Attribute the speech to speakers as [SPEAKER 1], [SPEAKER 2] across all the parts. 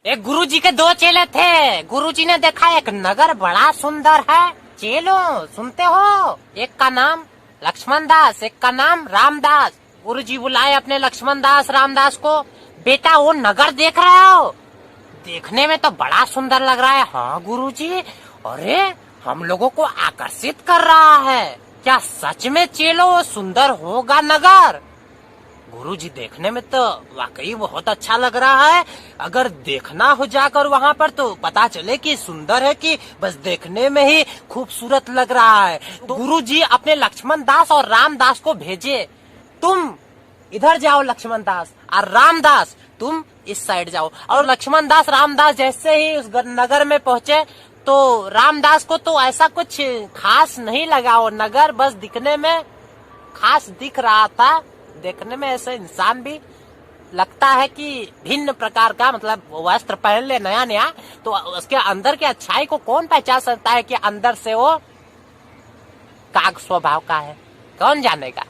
[SPEAKER 1] एक गुरुजी के दो चेले थे। गुरुजी ने देखा एक नगर बड़ा सुंदर है। चेलो सुनते हो, एक का नाम लक्ष्मण दास, एक का नाम रामदास। गुरुजी बुलाए अपने लक्ष्मण दास रामदास को। बेटा वो नगर देख रहे हो? देखने में तो बड़ा सुंदर लग रहा है। हाँ गुरुजी, अरे हम लोगों को आकर्षित कर रहा है। क्या सच में चेलो सुंदर होगा नगर? गुरुजी देखने में तो वाकई बहुत अच्छा लग रहा है। अगर देखना हो जाकर वहाँ पर तो पता चले कि सुंदर है कि बस देखने में ही खूबसूरत लग रहा है। तो गुरुजी अपने लक्ष्मण दास और रामदास को भेजे, तुम इधर जाओ लक्ष्मण दास, और रामदास तुम इस साइड जाओ। और लक्ष्मण दास रामदास जैसे ही उस नगर में पहुंचे तो रामदास को तो ऐसा कुछ खास नहीं लगा। वो नगर बस दिखने में खास दिख रहा था। देखने में ऐसे इंसान भी लगता है कि भिन्न प्रकार का, मतलब वस्त्र पहन ले नया नया, तो उसके अंदर की अच्छाई को कौन पहचान सकता है कि अंदर से वो काग स्वभाव का है? कौन जानेगा।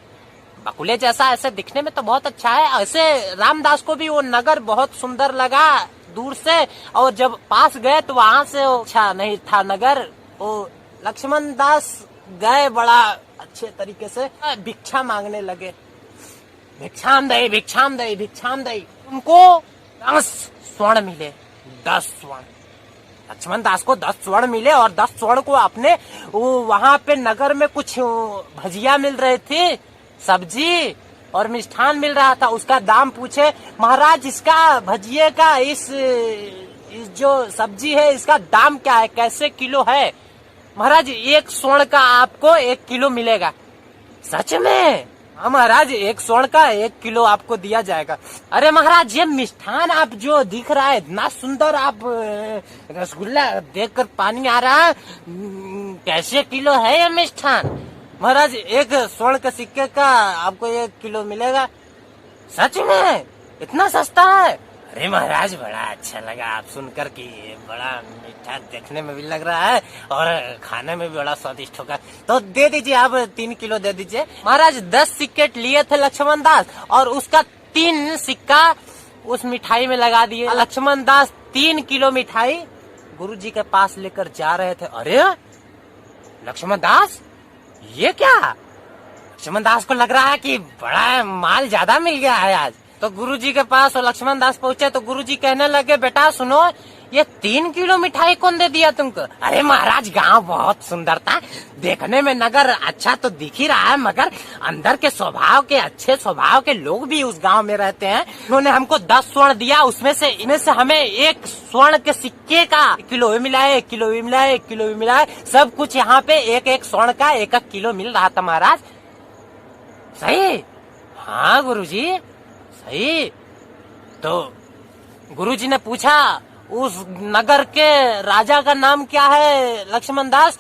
[SPEAKER 1] बकुले जैसा ऐसे दिखने में तो बहुत अच्छा है। ऐसे रामदास को भी वो नगर बहुत सुंदर लगा दूर से, और जब पास गए तो वहां से अच्छा नहीं था नगर। वो लक्ष्मण दास गए बड़ा अच्छे तरीके से, भिक्षा मांगने लगे। भिक्षाम दई, भिक्षाम दई, भिक्षाम दई। उनको 10 स्वर्ण मिले, 10 स्वर्ण। लक्ष्मण दास को 10 स्वर्ण मिले, और 10 स्वर्ण को अपने वहां पे नगर में कुछ भजिया मिल रहे थे, सब्जी और मिष्ठान मिल रहा था। उसका दाम पूछे, महाराज इसका भजिए का इस जो सब्जी है इसका दाम क्या है, कैसे किलो है? महाराज 1 स्वर्ण का आपको 1 किलो मिलेगा। सच में? हाँ महाराज, 1 स्वर्ण का 1 किलो आपको दिया जाएगा। अरे महाराज ये मिष्ठान आप जो दिख रहा है इतना सुंदर, आप रसगुल्ला देखकर पानी आ रहा है, कैसे किलो है ये मिष्ठान? महाराज 1 स्वर्ण के सिक्के का आपको 1 किलो मिलेगा। सच में? इतना सस्ता है? अरे महाराज बड़ा अच्छा लगा आप सुनकर कि बड़ा मीठा देखने में भी लग रहा है और खाने में भी बड़ा स्वादिष्ट होगा। तो दे दीजिए, आप 3 किलो दे दीजिए। महाराज 10 सिक्के लिए थे लक्ष्मण दास, और उसका 3 सिक्का उस मिठाई में लगा दिए। लक्ष्मण दास 3 किलो मिठाई गुरुजी के पास लेकर जा रहे थे। अरे लक्ष्मण दास ये क्या? लक्ष्मण दास को लग रहा है कि बड़ा माल ज्यादा मिल गया है आज। तो गुरुजी के पास और लक्ष्मण दास पहुंचे तो गुरुजी कहने लगे, बेटा सुनो, ये 3 किलो मिठाई कौन दे दिया तुमको? अरे महाराज गांव बहुत सुंदर था, देखने में नगर अच्छा तो दिख ही रहा है, मगर अंदर के स्वभाव के, अच्छे स्वभाव के लोग भी उस गांव में रहते हैं। उन्होंने हमको 10 स्वर्ण दिया, उसमें से हमें 1 स्वर्ण के सिक्के का 1 किलो भी मिला है, 1 किलो भी मिला है, 1 किलो भी मिला है। सब कुछ यहाँ पे 1-1 स्वर्ण का 1-1 किलो मिल रहा था महाराज। सही? हाँ गुरुजी सही। तो गुरुजी ने पूछा, उस नगर के राजा का नाम क्या है लक्ष्मण दास?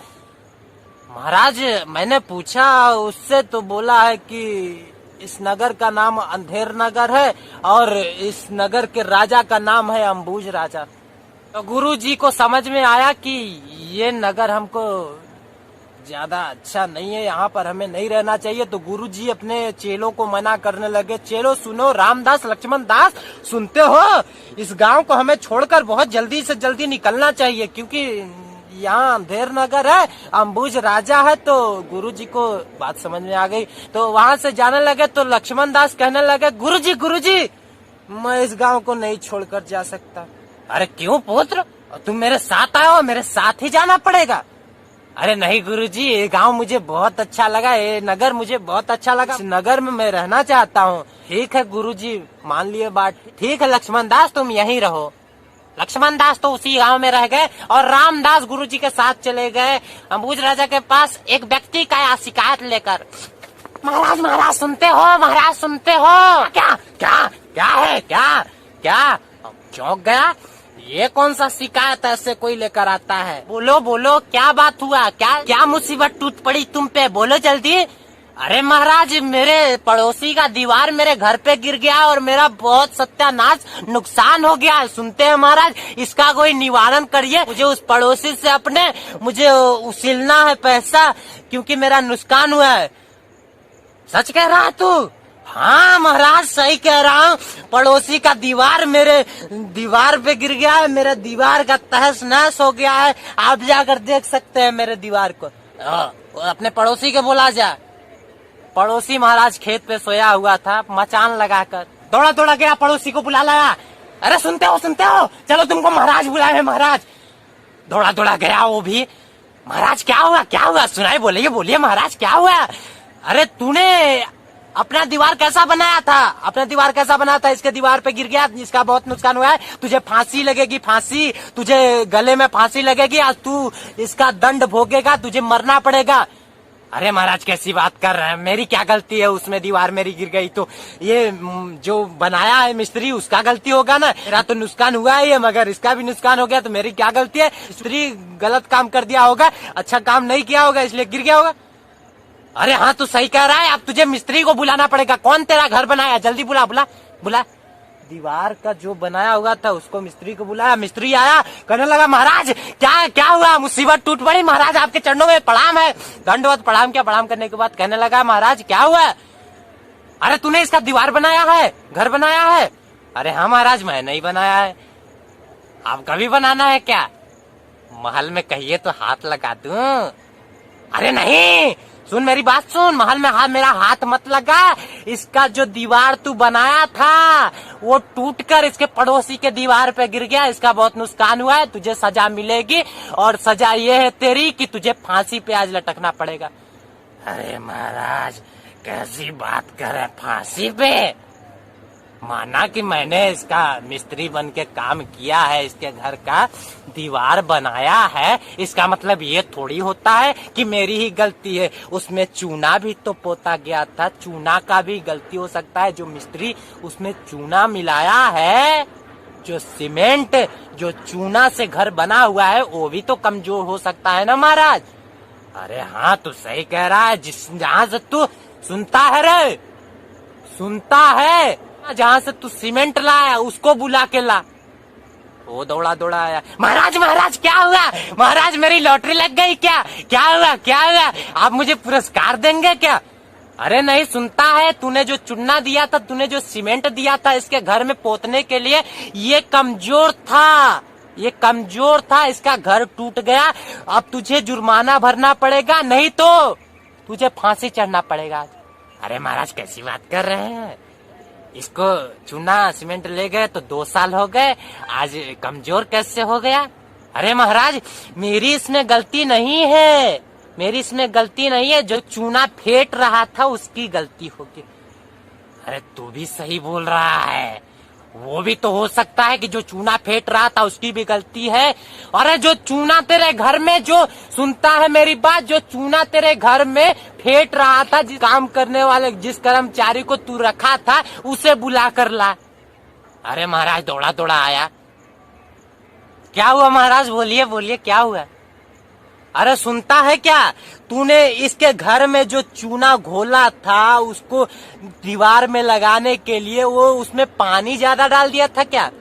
[SPEAKER 1] महाराज मैंने पूछा उससे तो बोला है कि इस नगर का नाम अंधेर नगर है और इस नगर के राजा का नाम है अंबुज राजा। तो गुरुजी को समझ में आया कि ये नगर हमको ज्यादा अच्छा नहीं है, यहाँ पर हमें नहीं रहना चाहिए। तो गुरुजी अपने चेलों को मना करने लगे, चेलो सुनो, रामदास लक्ष्मण दास सुनते हो, इस गांव को हमें छोड़कर बहुत जल्दी से जल्दी निकलना चाहिए, क्योंकि यहाँ अंधेर नगर है, अंबुज राजा है। तो गुरुजी को बात समझ में आ गई, तो वहाँ से जाने लगे। तो लक्ष्मण दास कहने लगे, गुरुजी गुरुजी मैं इस गाँव को नहीं छोड़कर जा सकता। अरे क्यों पुत्र, तुम मेरे साथ आए हो, मेरे साथ ही जाना पड़ेगा। अरे नहीं गुरुजी, ये गांव मुझे बहुत अच्छा लगा, ये नगर मुझे बहुत अच्छा लगा, इस नगर में मैं रहना चाहता हूँ। ठीक है गुरुजी, मान लिए बात। ठीक है लक्ष्मण दास तुम यहीं रहो। लक्ष्मण दास तो उसी गांव में रह गए और रामदास गुरुजी के साथ चले गए अंबुज राजा के पास एक व्यक्ति का शिकायत लेकर। महाराज महाराज सुनते हो, महाराज सुनते हो? क्या क्या क्या है, क्या क्या? चौंक गया, ये कौन सा शिकायत ऐसे कोई लेकर आता है? बोलो बोलो, क्या बात हुआ, क्या क्या मुसीबत टूट पड़ी तुम पे, बोलो जल्दी। अरे महाराज मेरे पड़ोसी का दीवार मेरे घर पे गिर गया और मेरा बहुत सत्यानाश नुकसान हो गया। सुनते हैं महाराज, इसका कोई निवारण करिए, मुझे उस पड़ोसी से अपने मुझे उसीलना है पैसा, क्योंकि मेरा नुकसान हुआ है। सच कह रहा है तू? हाँ महाराज सही कह रहा हूँ, पड़ोसी का दीवार मेरे दीवार पे गिर गया है, मेरे दीवार का तहस नहस हो गया है। आप जाकर देख सकते हैं मेरे दीवार को। अपने पड़ोसी के बुला जा। पड़ोसी महाराज खेत पे सोया हुआ था, मचान लगाकर दौड़ा दौड़ा गया, पड़ोसी को बुला लाया। अरे सुनते हो चलो तुमको महाराज बुलाए। महाराज दौड़ा दौड़ा गया वो भी। महाराज क्या हुआ सुनाई, बोलिए महाराज क्या हुआ। अरे तूने अपना दीवार कैसा बनाया था, इसके दीवार पे गिर गया, इसका बहुत नुकसान हुआ है, तुझे फांसी लगेगी, तुझे गले में फांसी लगेगी, आज तू इसका दंड भोगेगा, तुझे मरना पड़ेगा। अरे महाराज कैसी बात कर रहे हैं, मेरी क्या गलती है उसमें, दीवार मेरी गिर गई तो ये जो बनाया है मिस्त्री उसका गलती होगा ना। मेरा तो नुकसान हुआ है ये, मगर इसका भी नुकसान हो गया तो मेरी क्या गलती है। मिस्त्री गलत काम कर दिया होगा, अच्छा काम नहीं किया होगा इसलिए गिर गया होगा। अरे हाँ तू सही कह रहा है, अब तुझे मिस्त्री को बुलाना पड़ेगा। कौन तेरा घर बनाया, जल्दी बुला। दीवार का जो बनाया हुआ था उसको मिस्त्री को बुलाया। मिस्त्री आया, कहने लगा महाराज क्या हुआ, मुसीबत टूट पड़ी महाराज, आपके चरणों में प्रणाम है। दंडवत प्रणाम करने के बाद कहने लगा महाराज क्या हुआ। अरे तूने इसका दीवार बनाया है, घर बनाया है। अरे हाँ महाराज मैं नहीं बनाया है। आपका भी बनाना है क्या, महल में कहिए तो हाथ लगा दूं। अरे नहीं, सुन मेरी बात सुन, महल में मेरा हाथ मत लगा। इसका जो दीवार तू बनाया था वो टूटकर इसके पड़ोसी के दीवार पे गिर गया, इसका बहुत नुकसान हुआ है, तुझे सजा मिलेगी और सजा ये है तेरी कि तुझे फांसी पे आज लटकना पड़ेगा। अरे महाराज कैसी बात कर रहे, फांसी पे। माना कि मैंने इसका मिस्त्री बन के काम किया है, इसके घर का दीवार बनाया है, इसका मतलब ये थोड़ी होता है कि मेरी ही गलती है। उसमें चूना भी तो पोता गया था, चूना का भी गलती हो सकता है। जो मिस्त्री उसमें चूना मिलाया है, जो सीमेंट जो चूना से घर बना हुआ है वो भी तो कमजोर हो सकता है ना महाराज। अरे हाँ तू सही कह रहा है, जहाँ से तू सुनता है जहाँ से तू सीमेंट लाया उसको बुला के ला। वो दौड़ा आया, महाराज क्या हुआ, महाराज मेरी लॉटरी लग गई क्या हुआ, आप मुझे पुरस्कार देंगे क्या। अरे नहीं सुनता है, तूने जो चुन्ना दिया था, तूने जो सीमेंट दिया था इसके घर में पोतने के लिए, ये कमजोर था, इसका घर टूट गया। अब तुझे जुर्माना भरना पड़ेगा, नहीं तो तुझे फांसी चढ़ना पड़ेगा। अरे महाराज कैसी बात कर रहे हैं, इसको चूना सीमेंट ले गए तो 2 साल हो गए, आज कमजोर कैसे हो गया। अरे महाराज मेरी इसमें गलती नहीं है, जो चूना फेंट रहा था उसकी गलती होगी। अरे तू भी सही बोल रहा है, वो भी तो हो सकता है कि जो चूना फेंट रहा था उसकी भी गलती है। अरे जो चूना तेरे घर में, जो सुनता है मेरी बात, जो चूना तेरे घर में फेंट रहा था, जिस काम करने वाले जिस कर्मचारी को तू रखा था उसे बुला कर ला। अरे महाराज दौड़ा आया, क्या हुआ महाराज, बोलिए क्या हुआ। अरे सुनता है क्या, तूने इसके घर में जो चूना घोला था उसको दीवार में लगाने के लिए वो उसमें पानी ज्यादा डाल दिया था क्या।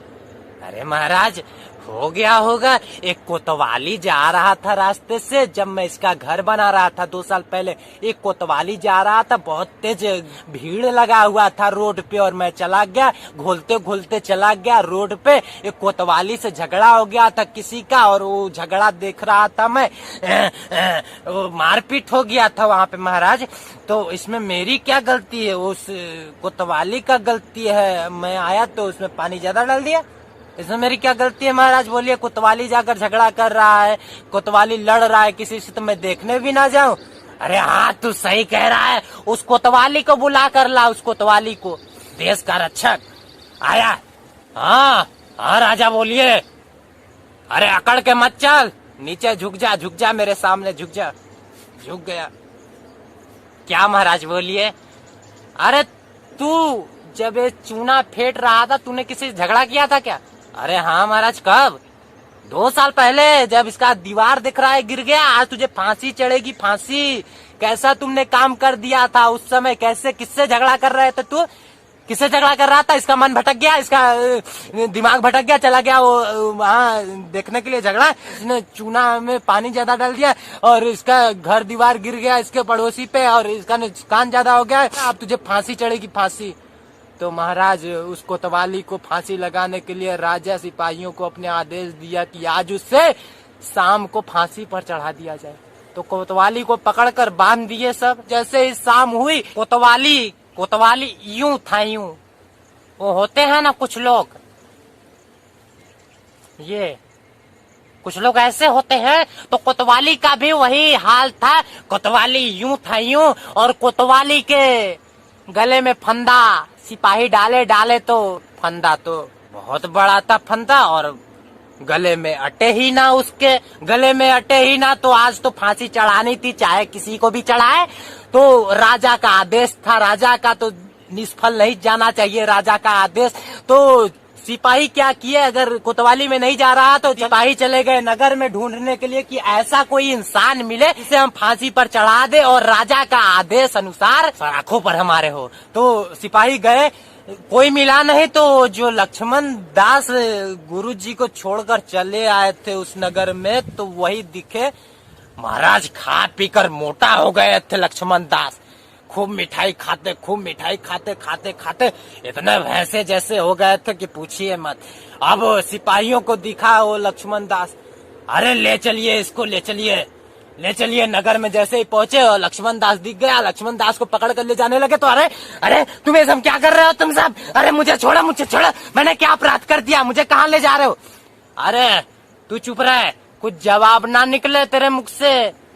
[SPEAKER 1] अरे महाराज हो गया होगा, एक कोतवाली जा रहा था रास्ते से, जब मैं इसका घर बना रहा था 2 साल पहले, एक कोतवाली जा रहा था, बहुत तेज भीड़ लगा हुआ था रोड पे और मैं चला गया, घोलते चला गया रोड पे। एक कोतवाली से झगड़ा हो गया था किसी का और वो झगड़ा देख रहा था मैं, वो मारपीट हो गया था वहाँ पे महाराज। तो इसमें मेरी क्या गलती है, उस कोतवाली का गलती है, मैं आया तो उसमें पानी ज्यादा डाल दिया, इसमें मेरी क्या गलती है महाराज बोलिए। कोतवाली जाकर झगड़ा कर रहा है, कोतवाली लड़ रहा है किसी से, तो मैं देखने भी ना जाऊं। अरे हाँ तू सही कह रहा है, उस कोतवाली को बुला कर ला, उस कोतवाली को, देश का रक्षक आया। हाँ राजा बोलिए। अरे अकड़ के मत चल, नीचे झुक जा मेरे सामने झुक गया। क्या महाराज बोलिए। अरे तू जब ये चूना फेंट रहा था तूने किसी से झगड़ा किया था क्या। अरे हाँ महाराज कब, 2 साल पहले, जब इसका दीवार दिख रहा है गिर गया, आज तुझे फांसी चढ़ेगी, फांसी। कैसा तुमने काम कर दिया था उस समय, कैसे किससे झगड़ा कर रहे थे तू। किससे झगड़ा कर रहा था? इसका मन भटक गया, इसका दिमाग भटक गया, चला गया वो वहाँ देखने के लिए झगड़ा। इसने चूना में पानी ज्यादा डाल दिया और इसका घर दीवार गिर गया इसके पड़ोसी पे और इसका नुकसान ज्यादा हो गया। अब तुझे फांसी चढ़ेगी, फांसी। तो महाराज उस कोतवाली को फांसी लगाने के लिए राजा सिपाहियों को अपने आदेश दिया कि आज उससे शाम को फांसी पर चढ़ा दिया जाए। तो कोतवाली को पकड़कर बांध दिए सब। जैसे ही शाम हुई, कोतवाली यूं था, यूं। वो होते हैं ना कुछ लोग, ये कुछ लोग ऐसे होते हैं, तो कोतवाली का भी वही हाल था। कोतवाली यूं था, यूं, और कोतवाली के गले में फंदा सिपाही डाले तो फंदा तो बहुत बड़ा था फंदा, और गले में अटे ही ना, उसके गले में अटे ही ना। तो आज तो फांसी चढ़ानी थी, चाहे किसी को भी चढ़ाए। तो राजा का आदेश था, राजा का तो निष्फल नहीं जाना चाहिए, राजा का आदेश। तो सिपाही क्या किए, अगर कोतवाली में नहीं जा रहा तो सिपाही चले गए नगर में ढूंढने के लिए कि ऐसा कोई इंसान मिले जिसे हम फांसी पर चढ़ा दे और राजा का आदेश अनुसार सलाखों पर हमारे हो। तो सिपाही गए, कोई मिला नहीं। तो जो लक्ष्मण दास गुरुजी को छोड़कर चले आए थे उस नगर में, तो वही दिखे। महाराज खा पीकर मोटा हो गए थे लक्ष्मण दास। खूब मिठाई खाते, खूब मिठाई खाते इतने भैंसे जैसे हो गए थे कि पूछिए मत। अब सिपाहियों को दिखा वो लक्ष्मण दास, अरे ले चलिए इसको, ले चलिए नगर में। जैसे ही पहुंचे और लक्ष्मण दास दिख गया, लक्ष्मण दास को पकड़ कर ले जाने लगे। तो अरे तुम्हें सब क्या कर रहे हो तुम सब? अरे मुझे छोड़ो, मैंने क्या अपराध कर दिया? मुझे कहाँ ले जा रहे हो? अरे तू चुप रहे, कुछ जवाब ना निकले तेरे मुख से।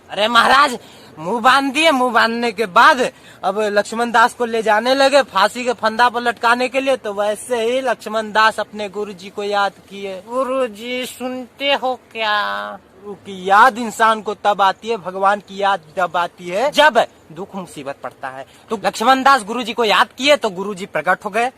[SPEAKER 1] अरे महाराज मुंह बांध दिए। मुंह बांधने के बाद अब लक्ष्मण दास को ले जाने लगे फांसी के फंदा पर लटकाने के लिए। तो वैसे ही लक्ष्मण दास अपने गुरुजी को याद किए। गुरुजी सुनते हो क्या? गुरु की याद इंसान को तब आती है, भगवान की याद जब आती है जब दुख मुसीबत पड़ता है। तो लक्ष्मण दास गुरुजी को याद किए तो गुरुजी प्रकट हो गए।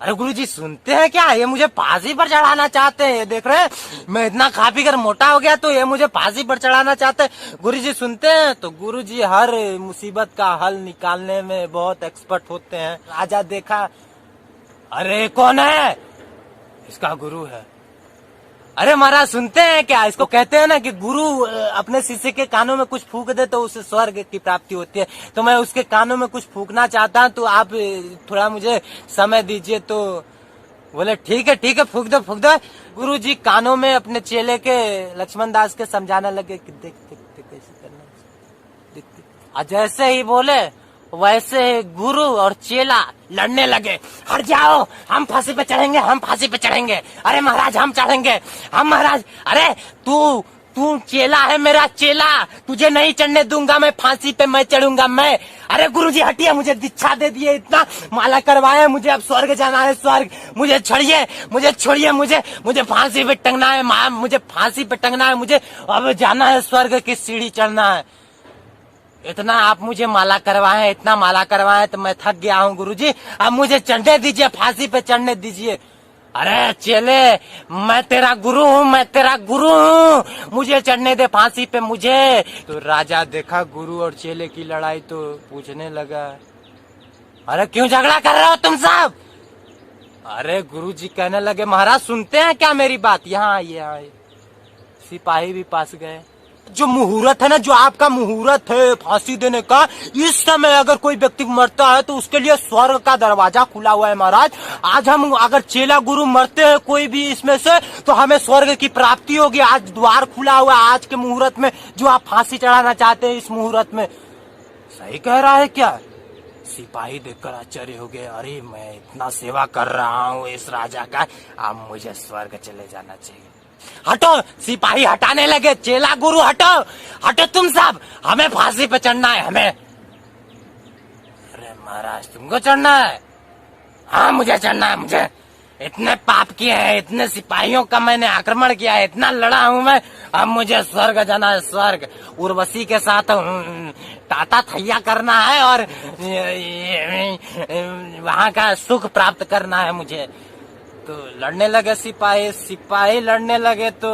[SPEAKER 1] अरे गुरुजी सुनते हैं क्या? ये मुझे फांसी पर चढ़ाना चाहते हैं। ये देख रहे हैं मैं इतना खा पी कर मोटा हो गया, तो ये मुझे फांसी पर चढ़ाना चाहते हैं। गुरुजी सुनते हैं। तो गुरुजी हर मुसीबत का हल निकालने में बहुत एक्सपर्ट होते हैं। राजा देखा, अरे कौन है? इसका गुरु है। अरे महाराज सुनते हैं क्या? इसको कहते हैं ना कि गुरु अपने शिष्य के कानों में कुछ फूंक दे तो उसे स्वर्ग की प्राप्ति होती है। तो मैं उसके कानों में कुछ फूंकना चाहता हूँ, तो आप थोड़ा मुझे समय दीजिए। तो बोले ठीक है फूंक दो। गुरु जी कानों में अपने चेले के लक्ष्मण दास के समझाने लगे कि देख कैसे करना। देख। जैसे ही बोले वैसे गुरु और चेला लड़ने लगे। हट जाओ, हम फांसी पे चढ़ेंगे। अरे महाराज हम चढ़ेंगे, हम महाराज। अरे तू चेला है, मेरा चेला, तुझे नहीं चढ़ने दूंगा मैं फांसी पे, मैं चढ़ूंगा मैं। अरे गुरुजी हटिए, मुझे दीक्षा दे दिए, इतना माला करवाए, मुझे अब स्वर्ग जाना है, स्वर्ग। मुझे छोड़िए, मुझे फांसी पे टंगना है, मुझे फांसी पे टंगना है, मुझे अब जाना है, स्वर्ग की सीढ़ी चढ़ना है। इतना आप मुझे माला करवाए तो मैं थक गया हूँ गुरुजी, अब मुझे चढ़ने दीजिए, फांसी पे चढ़ने दीजिए। अरे चेले मैं तेरा गुरु हूँ, मुझे चढ़ने दे फांसी पे मुझे। तो राजा देखा गुरु और चेले की लड़ाई तो पूछने लगा, अरे क्यों झगड़ा कर रहे हो तुम सब? अरे गुरुजी कहने लगे, महाराज सुनते हैं क्या मेरी बात? यहाँ आइए। सिपाही भी पास गए। जो मुहूर्त है ना, जो आपका मुहूर्त है फांसी देने का, इस समय अगर कोई व्यक्ति मरता है तो उसके लिए स्वर्ग का दरवाजा खुला हुआ है महाराज। आज हम अगर चेला गुरु मरते हैं कोई भी इसमें से, तो हमें स्वर्ग की प्राप्ति होगी। आज द्वार खुला हुआ है आज के मुहूर्त में, जो आप फांसी चढ़ाना चाहते हैं इस मुहूर्त में। सही कह रहा है क्या? सिपाही देखकर आश्चर्य हो गए। अरे मैं इतना सेवा कर रहा हूँ इस राजा का, अब मुझे स्वर्ग चले जाना चाहिए। हटो, सिपाही हटाने लगे। चेला गुरु हटो तुम सब, हमें फांसी पे चढ़ना है हमें। अरे महाराज तुमको चढ़ना है? हाँ मुझे चढ़ना है। मुझे इतने पाप किए हैं, इतने सिपाहियों का मैंने आक्रमण किया है, इतना लड़ा हूँ मैं, अब मुझे स्वर्ग जाना है, स्वर्ग। उर्वशी के साथ टाटा थैया करना है और वहाँ का सुख प्राप्त करना है मुझे। तो लड़ने लगे सिपाही लड़ने लगे। तो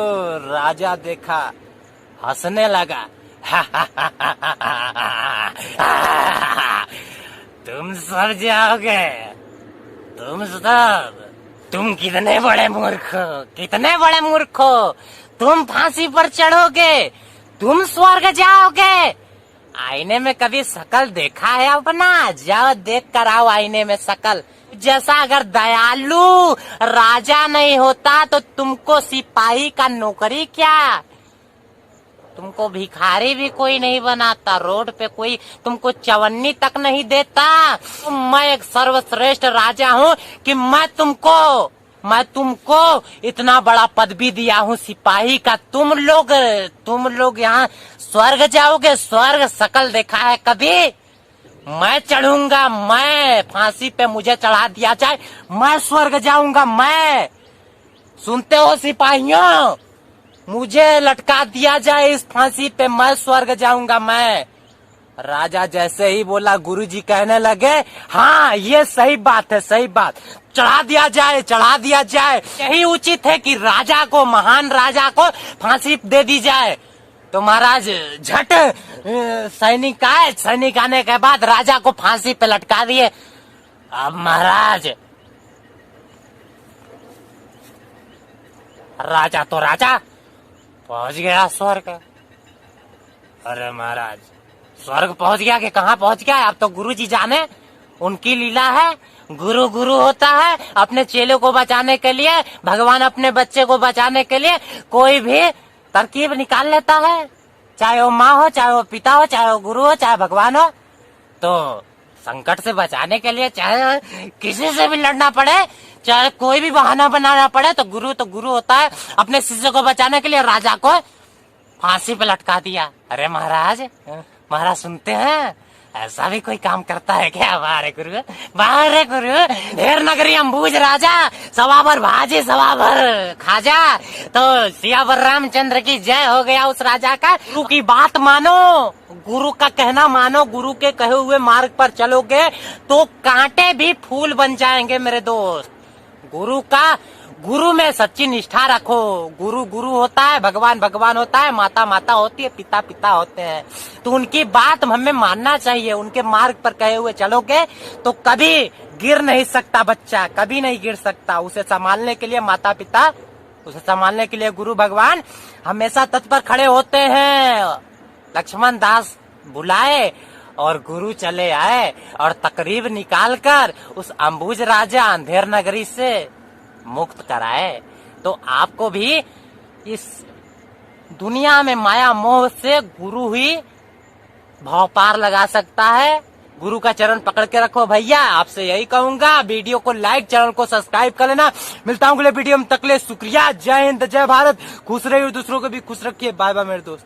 [SPEAKER 1] राजा देखा, हंसने लगा। तुम सब जाओगे, तुम सब, तुम कितने बड़े मूर्ख हो, कितने बड़े मूर्ख हो। तुम फांसी पर चढ़ोगे, तुम स्वर्ग जाओगे। आईने में कभी शकल देखा है अपना? जाओ देख कर आओ आईने में शकल। जैसा अगर दयालु राजा नहीं होता तो तुमको सिपाही का नौकरी क्या, तुमको भिखारी भी कोई नहीं बनाता, रोड पे कोई तुमको चवन्नी तक नहीं देता। मैं एक सर्वश्रेष्ठ राजा हूँ कि मैं तुमको इतना बड़ा पदवी दिया हूँ सिपाही का। तुम लोग यहाँ स्वर्ग जाओगे, स्वर्ग शकल देखा है कभी? मैं चढ़ूंगा, मैं फांसी पे मुझे चढ़ा दिया जाए, मैं स्वर्ग जाऊंगा। मैं, सुनते हो सिपाहियों, मुझे लटका दिया जाए इस फांसी पे, मैं स्वर्ग जाऊंगा। मैं, राजा जैसे ही बोला गुरुजी कहने लगे, हाँ ये सही बात है, सही बात, चढ़ा दिया जाए, चढ़ा दिया जाए। यही उचित है कि राजा को, महान राजा को फांसी दे दी जाए। तो महाराज झट सैनिक आए, सैनिक आने के बाद राजा को फांसी पे लटका दिए। अब महाराज, राजा तो राजा पहुंच गया स्वर्ग। अरे महाराज, स्वर्ग पहुंच गया कि कहाँ पहुंच गया? अब तो गुरुजी जाने, उनकी लीला है। गुरु गुरु होता है, अपने चेले को बचाने के लिए, भगवान अपने बच्चे को बचाने के लिए कोई भी तरकीब निकाल लेता है। चाहे वो माँ हो, चाहे वो पिता हो, चाहे वो गुरु हो, चाहे भगवान हो। तो संकट से बचाने के लिए चाहे किसी से भी लड़ना पड़े, चाहे कोई भी बहाना बनाना पड़े, तो गुरु होता है। अपने शिष्य को बचाने के लिए राजा को फांसी पे लटका दिया। अरे महाराज, महाराज सुनते हैं, ऐसा भी कोई काम करता है क्या? वाह रे गुरु, वाह रे गुरु। ढेर नगरी अंबुज राजा, सवाबर भाजी सवाबर खाजा। तो सियावर रामचंद्र की जय हो गया उस राजा का। गुरु की बात मानो, गुरु का कहना मानो, गुरु के कहे हुए मार्ग पर चलोगे तो कांटे भी फूल बन जाएंगे मेरे दोस्त। गुरु में सच्ची निष्ठा रखो। गुरु गुरु होता है, भगवान भगवान होता है, माता माता होती है, पिता पिता होते हैं। तो उनकी बात हमें मानना चाहिए। उनके मार्ग पर कहे हुए चलोगे तो कभी गिर नहीं सकता बच्चा, कभी नहीं गिर सकता। उसे संभालने के लिए माता पिता, उसे संभालने के लिए गुरु भगवान हमेशा तत्पर खड़े होते हैं। लक्ष्मण दास बुलाए और गुरु चले आए और तकरीब निकालकर उस अंबुज राजा अंधेर नगरी से मुक्त कराए। तो आपको भी इस दुनिया में माया मोह से गुरु ही भाव पार लगा सकता है। गुरु का चरण पकड़ के रखो भैया। आपसे यही कहूंगा, वीडियो को लाइक, चैनल को सब्सक्राइब कर लेना। मिलता हूँ अगले वीडियो में, तक ले शुक्रिया। जय हिंद, जय भारत। खुश रहिए, दूसरों को भी खुश रखिए। बाय बाय मेरे दोस्त।